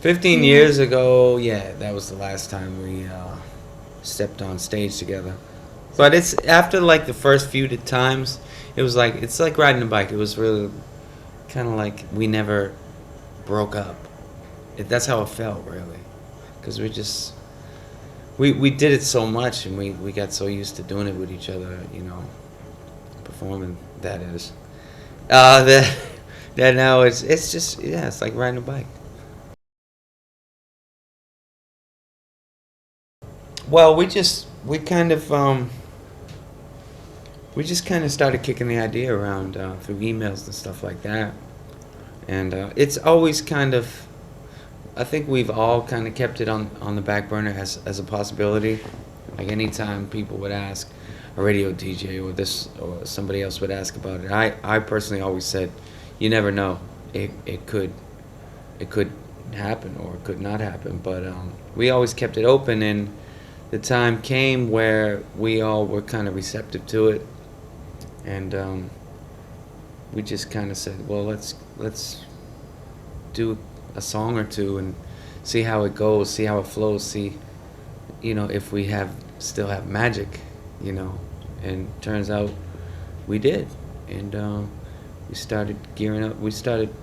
15 years ago, yeah, that was the last time we stepped on stage together. But it's after like the first few times, it was like it's like riding a bike. It was really kind of like we never broke up. That's how it felt, really, because we did it so much, and we got so used to doing it with each other, performing. That is, that that now it's just yeah, it's like riding a bike. Well, we just kind of started kicking the idea around through emails and stuff like that, and it's always kind of I think we've all kind of kept it on the back burner as a possibility. Like anytime people would ask a radio DJ or this or somebody else would ask about it, I personally always said, you never know. It could happen or it could not happen. But we always kept it open, and the time came where we all were kind of receptive to it, and we just kind of said, well, let's do a song or two and see how it goes, see how it flows, see, if we still have magic, and turns out we did, and we started gearing up. We started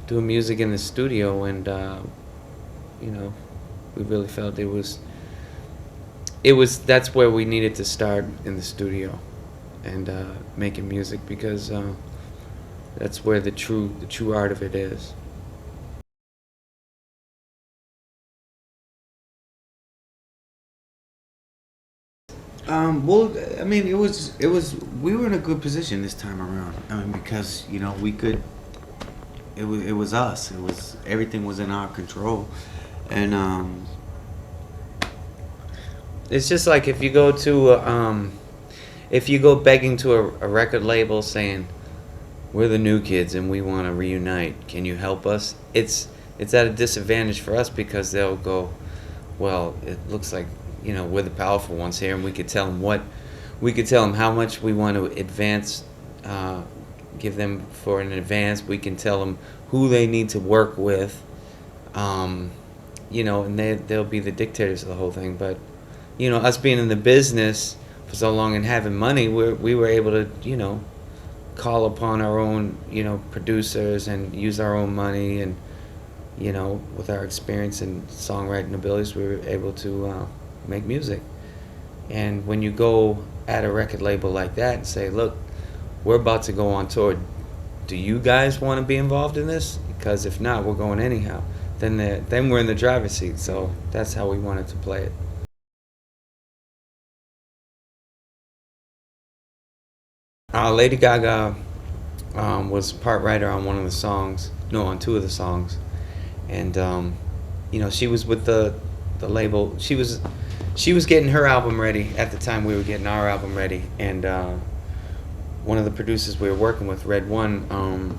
doing music in the studio, and we really felt it was that's where we needed to start, in the studio, and making music, because that's where the true art of it is. Well, I mean, we were in a good position this time around. I mean, because we could. It was us. Everything was in our control, and it's just like if you go begging to a record label saying, we're the new kids and we want to reunite, can you help us? It's at a disadvantage for us, because they'll go, well, it looks like we're the powerful ones here, and we could tell them how much we want to advance, give them for an advance. We can tell them who they need to work with, and they'll be the dictators of the whole thing. But us being in the business for so long and having money, we were able to call upon our own producers and use our own money, and with our experience and songwriting abilities, we were able to make music. And when you go at a record label like that and say, look, we're about to go on tour, do you guys want to be involved in this? Because if not, we're going anyhow. Then we're in the driver's seat. So that's how we wanted to play it. Lady Gaga was part writer on one of the songs, no, on two of the songs, and she was with the label. She was getting her album ready at the time we were getting our album ready, and one of the producers we were working with, Red One,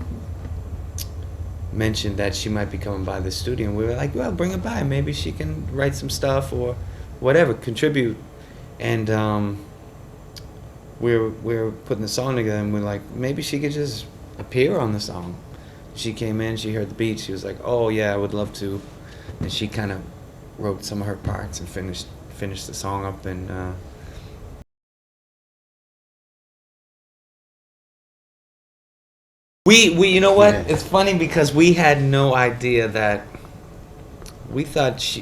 mentioned that she might be coming by the studio, and we were like, well, bring her by. Maybe she can write some stuff or whatever, contribute. And we were putting the song together, and we're like, maybe she could just appear on the song. She came in, she heard the beat, she was like, oh yeah, I would love to. And she kind of wrote some of her parts and finished the song up, and we you know what? Yeah. It's funny, because we had no idea that we thought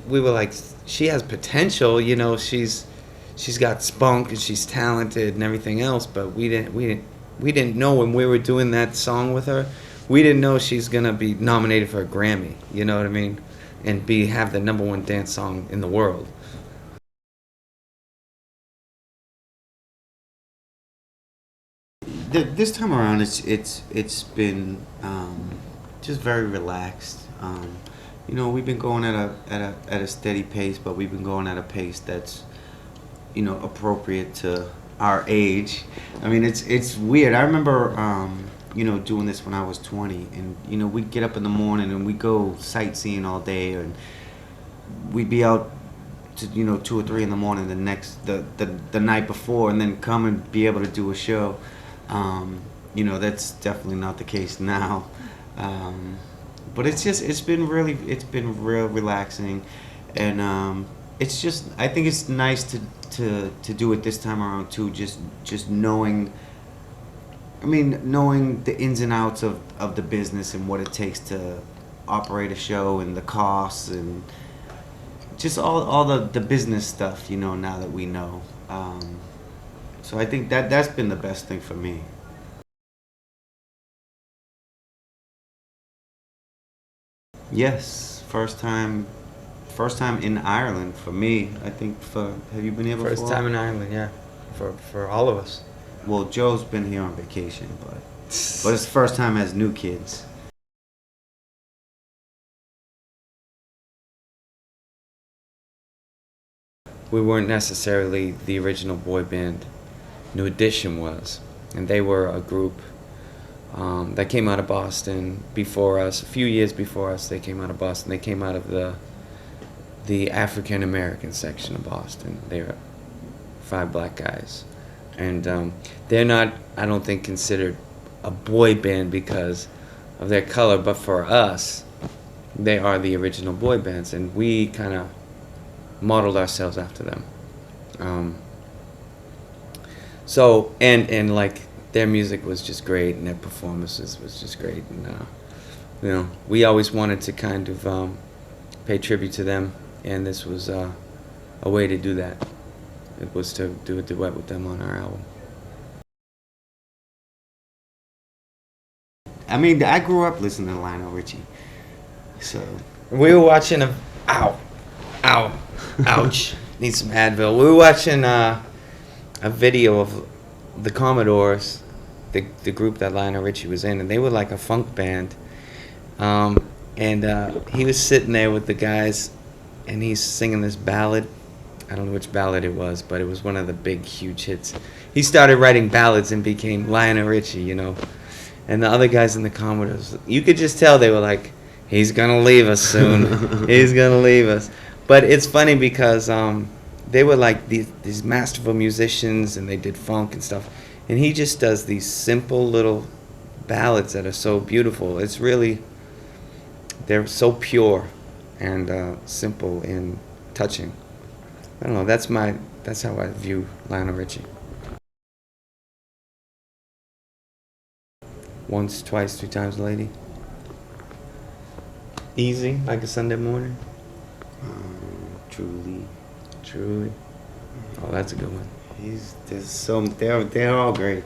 we were like, she has potential, she's got spunk and she's talented and everything else, but we didn't know when we were doing that song with her, we didn't know she's gonna be nominated for a Grammy, you know what I mean? And have the #1 dance song in the world. This time around, it's been just very relaxed. We've been going at a steady pace, but we've been going at a pace that's appropriate to our age. I mean, it's weird. I remember doing this when I was 20, and we'd get up in the morning and we'd go sightseeing all day, and we'd be out to 2 or 3 in the morning the night before, and then come and be able to do a show. That's definitely not the case now. But it's been real relaxing, and it's just I think it's nice to do it this time around too. Just knowing, I mean, knowing the ins and outs of the business and what it takes to operate a show and the costs and just all the business stuff, you know, now that we know. So I think that's been the best thing for me. Yes, first time in Ireland for me. I think for have you been here before? First time in Ireland, yeah, for all of us. Well, Joe's been here on vacation, but it's first time as new kids. We weren't necessarily the original boy band. New Edition was, and they were a group that came out of Boston before us. A few years before us, they came out of Boston. They came out of the African American section of Boston. They were 5 black guys, and they're not, I don't think, considered a boy band because of their color. But for us, they are the original boy bands, and we kind of modeled ourselves after them. So and like their music was just great, and their performances was just great, and you know, we always wanted to kind of pay tribute to them, and this was a way to do that. It was to do a duet with them on our album. I mean, I grew up listening to Lionel Richie, so We were watching ow, ouch, need some Advil. We were watching a video of the Commodores, the group that Lionel Richie was in, and they were like a funk band. And he was sitting there with the guys, and he's singing this ballad. I don't know which ballad it was, but it was one of the big, huge hits. He started writing ballads and became Lionel Richie, you know. And the other guys in the Commodores, you could just tell they were like, he's gonna leave us soon. He's gonna leave us. But it's funny because they were like these masterful musicians, and they did funk and stuff. And he just does these simple little ballads that are so beautiful. It's really, they're so pure and simple and touching. I don't know. That's how I view Lionel Richie. Once, twice, 3 times, lady. Easy, like a Sunday morning. Truly. Truly. Oh, that's a good one. They're all great.